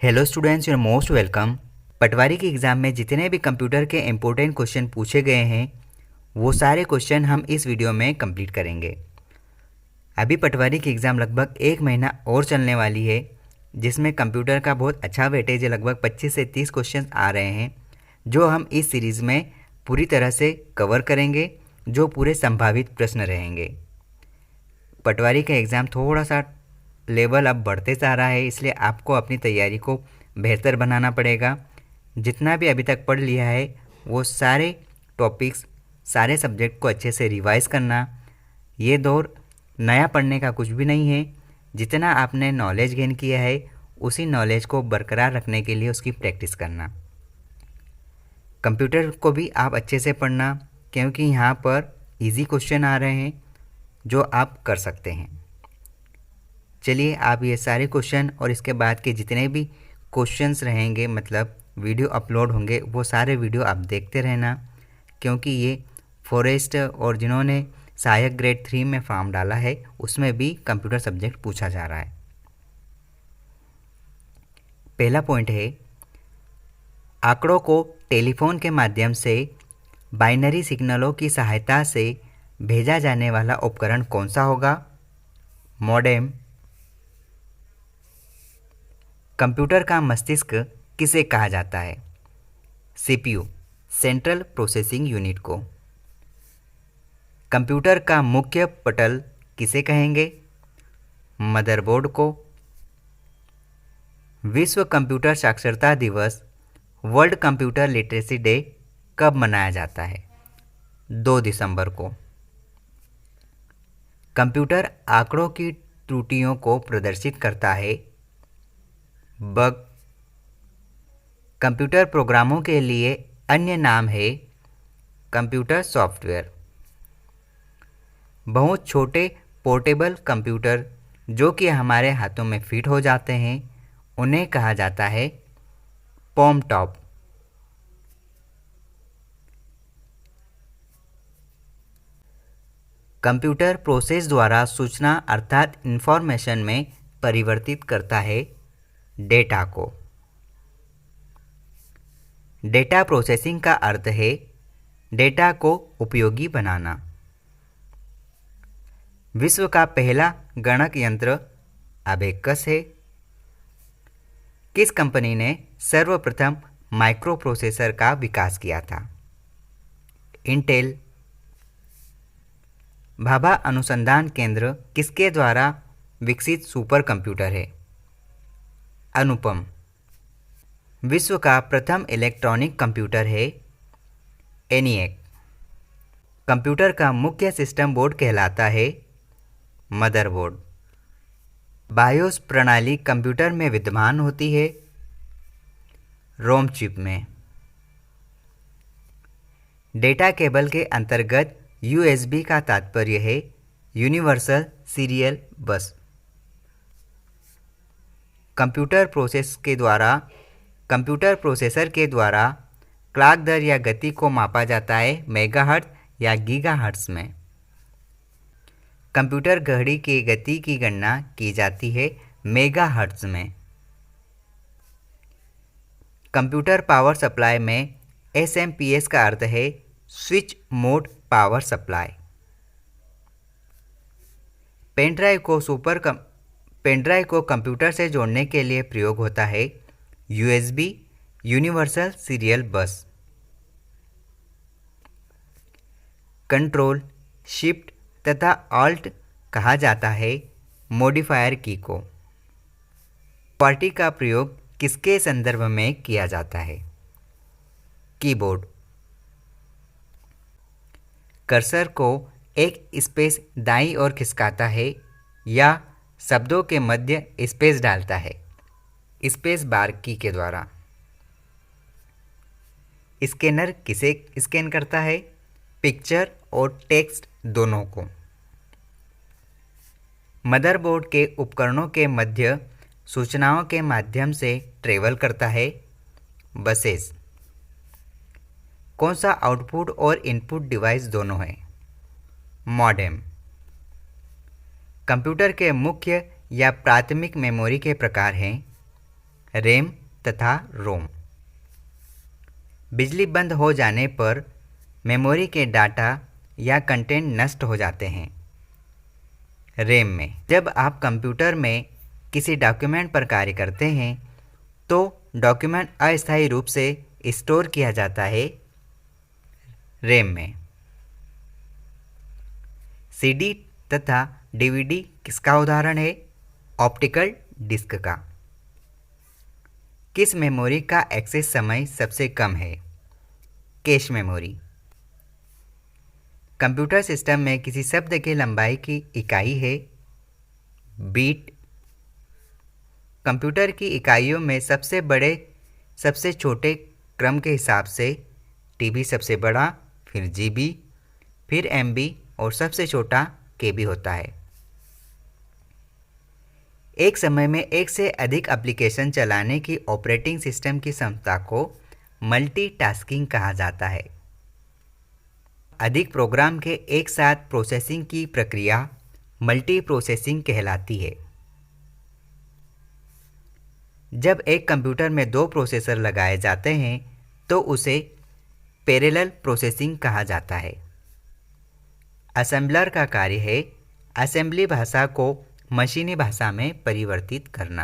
Hello students, your most welcome. Patwari के exam में जितने भी कंप्यूटर के इम्पोर्टेंट क्वेश्चन पूछे गए हैं वो सारे क्वेश्चन हम इस वीडियो में कंप्लीट करेंगे। अभी पटवारी की एग्ज़ाम लगभग 1 महीना और चलने वाली है, जिसमें कंप्यूटर का बहुत अच्छा वेटेज है। लगभग 25 से 30 क्वेश्चन आ रहे हैं जो हम इस सीरीज़ में पूरी तरह से कवर करेंगे, जो पूरे संभावित प्रश्न रहेंगे। पटवारी का एग्ज़ाम थोड़ा सा लेवल अब बढ़ते जा रहा है, इसलिए आपको अपनी तैयारी को बेहतर बनाना पड़ेगा। जितना भी अभी तक पढ़ लिया है वो सारे टॉपिक्स, सारे सब्जेक्ट को अच्छे से रिवाइज़ करना। ये दौर नया पढ़ने का कुछ भी नहीं है। जितना आपने नॉलेज गेन किया है उसी नॉलेज को बरकरार रखने के लिए उसकी प्रैक्टिस करना। कंप्यूटर को भी आप अच्छे से पढ़ना, क्योंकि यहाँ पर इजी क्वेश्चन आ रहे हैं जो आप कर सकते हैं। चलिए, आप ये सारे क्वेश्चन और इसके बाद के जितने भी क्वेश्चंस रहेंगे, मतलब वीडियो अपलोड होंगे, वो सारे वीडियो आप देखते रहना, क्योंकि ये फॉरेस्ट और जिन्होंने सहायक ग्रेड 3 में फॉर्म डाला है उसमें भी कंप्यूटर सब्जेक्ट पूछा जा रहा है। पहला पॉइंट है, आंकड़ों को टेलीफोन के माध्यम से बाइनरी सिग्नलों की सहायता से भेजा जाने वाला उपकरण कौन सा होगा? मॉडेम। कंप्यूटर का मस्तिष्क किसे कहा जाता है? सीपीयू, सेंट्रल प्रोसेसिंग यूनिट को। कंप्यूटर का मुख्य पटल किसे कहेंगे? मदरबोर्ड को। विश्व कंप्यूटर साक्षरता दिवस, वर्ल्ड कंप्यूटर लिटरेसी डे कब मनाया जाता है? 2 दिसंबर को। कंप्यूटर आंकड़ों की त्रुटियों को प्रदर्शित करता है। बग। कंप्यूटर प्रोग्रामों के लिए अन्य नाम है कंप्यूटर सॉफ्टवेयर। बहुत छोटे पोर्टेबल कंप्यूटर जो कि हमारे हाथों में फिट हो जाते हैं उन्हें कहा जाता है पॉम टॉप। कंप्यूटर प्रोसेस द्वारा सूचना अर्थात इंफॉर्मेशन में परिवर्तित करता है डेटा को। डेटा प्रोसेसिंग का अर्थ है डेटा को उपयोगी बनाना। विश्व का पहला गणक यंत्र अबेकस है। किस कंपनी ने सर्वप्रथम माइक्रो प्रोसेसर का विकास किया था? इंटेल। भाभा अनुसंधान केंद्र किसके द्वारा विकसित सुपर कंप्यूटर है? अनुपम। विश्व का प्रथम इलेक्ट्रॉनिक कंप्यूटर है एनिएक। कंप्यूटर का मुख्य सिस्टम बोर्ड कहलाता है मदरबोर्ड। बायोस प्रणाली कंप्यूटर में विद्यमान होती है रोम चिप में। डेटा केबल के अंतर्गत यूएसबी का तात्पर्य है यूनिवर्सल सीरियल बस। कंप्यूटर प्रोसेसर के द्वारा क्लॉक दर या गति को मापा जाता है मेगाहर्ट्ज या गीगाहर्ट्ज में। कंप्यूटर घड़ी की गति की गणना की जाती है मेगाहर्ट्ज में। कंप्यूटर पावर सप्लाई में एसएमपीएस का अर्थ है switch mode power supply. Pen drive को कंप्यूटर से जोड़ने के लिए प्रयोग होता है USB universal serial bus. Control, shift तथा ऑल्ट कहा जाता है मॉडिफायर की को। क्वार्टी का प्रयोग किसके संदर्भ में किया जाता है? कीबोर्ड। कर्सर को एक स्पेस दाईं ओर खिसकाता है या शब्दों के मध्य स्पेस डालता है स्पेस बार की के द्वारा। स्कैनर किसे स्कैन करता है? पिक्चर और टेक्स्ट दोनों को। मदरबोर्ड के उपकरणों के मध्य सूचनाओं के माध्यम से ट्रेवल करता है बसेस। कौन सा आउटपुट और इनपुट डिवाइस दोनों है? मॉडेम। कंप्यूटर के मुख्य या प्राथमिक मेमोरी के प्रकार हैं रैम तथा रोम। बिजली बंद हो जाने पर मेमोरी के डाटा या कंटेंट नष्ट हो जाते हैं। रैम में जब आप कंप्यूटर में किसी डॉक्यूमेंट पर कार्य करते हैं तो डॉक्यूमेंट अस्थायी रूप से स्टोर किया जाता है रैम में। सीडी तथा डीवीडी किसका उदाहरण है? ऑप्टिकल डिस्क का। किस मेमोरी का एक्सेस समय सबसे कम है? Cache memory. कंप्यूटर सिस्टम में किसी शब्द के लंबाई की इकाई है बीट। कंप्यूटर की इकाइयों में सबसे बड़े सबसे छोटे क्रम के हिसाब से टीबी सबसे बड़ा, फिर जीबी, फिर एमबी और सबसे छोटा केबी होता है। एक समय में एक से अधिक एप्लीकेशन चलाने की ऑपरेटिंग सिस्टम की क्षमता को मल्टीटास्किंग कहा जाता है। अधिक प्रोग्राम के एक साथ प्रोसेसिंग की प्रक्रिया मल्टी प्रोसेसिंग कहलाती है। जब एक कंप्यूटर में 2 प्रोसेसर लगाए जाते हैं तो उसे पैरेलल प्रोसेसिंग कहा जाता है। असेंबलर का कार्य है असेंबली भाषा को मशीनी भाषा में परिवर्तित करना।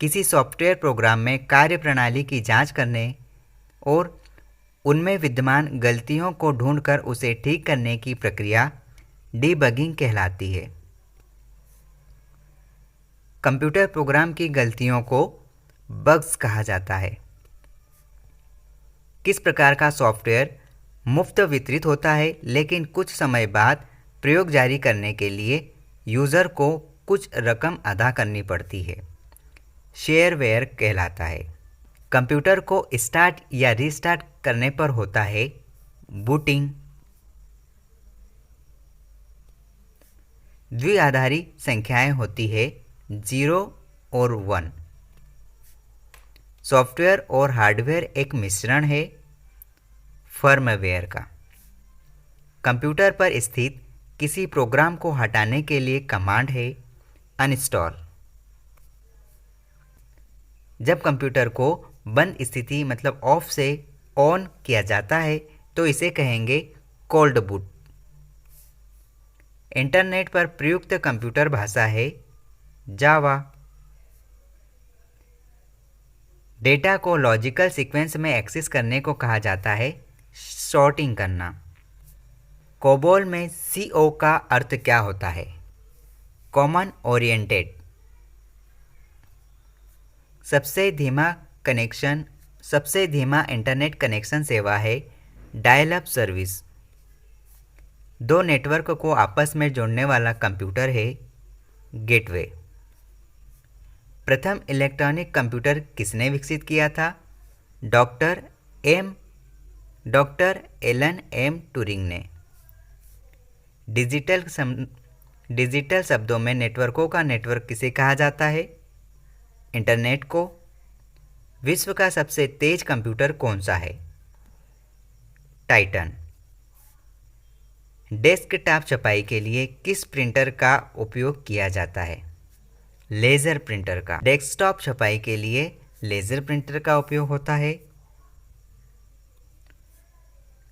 किसी सॉफ्टवेयर प्रोग्राम में कार्यप्रणाली की जांच करने और उनमें विद्यमान गलतियों को ढूंढकर उसे ठीक करने की प्रक्रिया डीबगिंग कहलाती है। कंप्यूटर प्रोग्राम की गलतियों को बग्स कहा जाता है। किस प्रकार का सॉफ्टवेयर मुफ्त वितरित होता है लेकिन कुछ समय बाद प्रयोग जारी करने के लिए यूज़र को कुछ रकम अदा करनी पड़ती है? शेयरवेयर कहलाता है। कंप्यूटर को स्टार्ट या रीस्टार्ट करने पर होता है बूटिंग। द्विआधारी संख्याएं होती है 0 और 1। सॉफ्टवेयर और हार्डवेयर एक मिश्रण है फर्मवेयर का। कंप्यूटर पर स्थित किसी प्रोग्राम को हटाने के लिए कमांड है अनइंस्टॉल। जब कंप्यूटर को बंद स्थिति मतलब ऑफ से ऑन किया जाता है तो इसे कहेंगे कोल्ड बूट। इंटरनेट पर प्रयुक्त कंप्यूटर भाषा है जावा। डेटा को लॉजिकल सीक्वेंस में एक्सेस करने को कहा जाता है सॉर्टिंग करना। कोबोल में CO का अर्थ क्या होता है? Common oriented. सबसे धीमा इंटरनेट कनेक्शन सेवा है डायल अप सर्विस। 2 नेटवर्क को आपस में जोड़ने वाला कंप्यूटर है गेटवे। प्रथम इलेक्ट्रॉनिक कंप्यूटर किसने विकसित किया था? डॉक्टर एलन एम ट्यूरिंग ने। डिजिटल शब्दों में नेटवर्कों का नेटवर्क किसे कहा जाता है? इंटरनेट को। विश्व का सबसे तेज कंप्यूटर कौन सा है? टाइटन। डेस्कटॉप छपाई के लिए किस प्रिंटर का उपयोग किया जाता है? लेज़र प्रिंटर का। डेस्कटॉप छपाई के लिए लेज़र प्रिंटर का उपयोग होता है।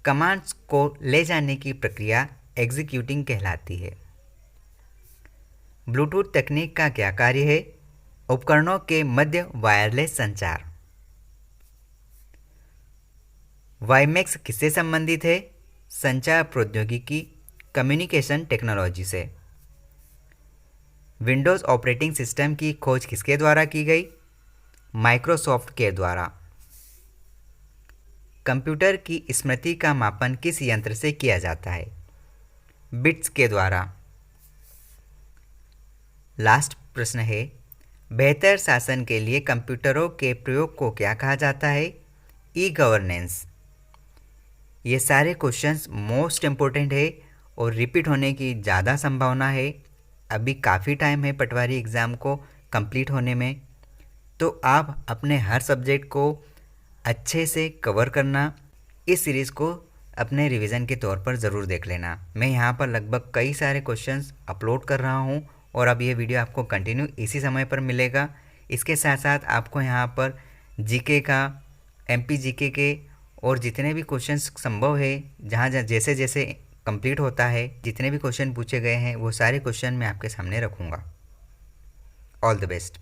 कमांड्स को ले जाने की प्रक्रिया एग्जीक्यूटिंग कहलाती है। ब्लूटूथ तकनीक का क्या कार्य है? उपकरणों के मध्य वायरलेस संचार। वाईमैक्स किससे संबंधित है? संचार प्रौद्योगिकी कम्युनिकेशन टेक्नोलॉजी से। विंडोज़ ऑपरेटिंग सिस्टम की खोज किसके द्वारा की गई? माइक्रोसॉफ्ट के द्वारा। कंप्यूटर की स्मृति का मापन किस यंत्र से किया जाता है? बिट्स के द्वारा। लास्ट प्रश्न है, बेहतर शासन के लिए कंप्यूटरों के प्रयोग को क्या कहा जाता है? E governance. ये सारे क्वेश्चंस मोस्ट इम्पोर्टेंट है और रिपीट होने की ज़्यादा संभावना है। अभी काफ़ी टाइम है पटवारी एग्ज़ाम को कंप्लीट होने में, तो आप अपने हर सब्जेक्ट को अच्छे से कवर करना। इस सीरीज़ को अपने रिवीजन के तौर पर ज़रूर देख लेना। मैं यहाँ पर लगभग कई सारे क्वेश्चंस अपलोड कर रहा हूँ और अब ये वीडियो आपको कंटिन्यू इसी समय पर मिलेगा। इसके साथ साथ आपको यहाँ पर जीके का, एमपी जीके के और जितने भी क्वेश्चंस संभव है, जहाँ जहाँ जैसे जैसे कंप्लीट होता है, जितने भी क्वेश्चन पूछे गए हैं वो सारे क्वेश्चन मैं आपके सामने रखूँगा। All the best.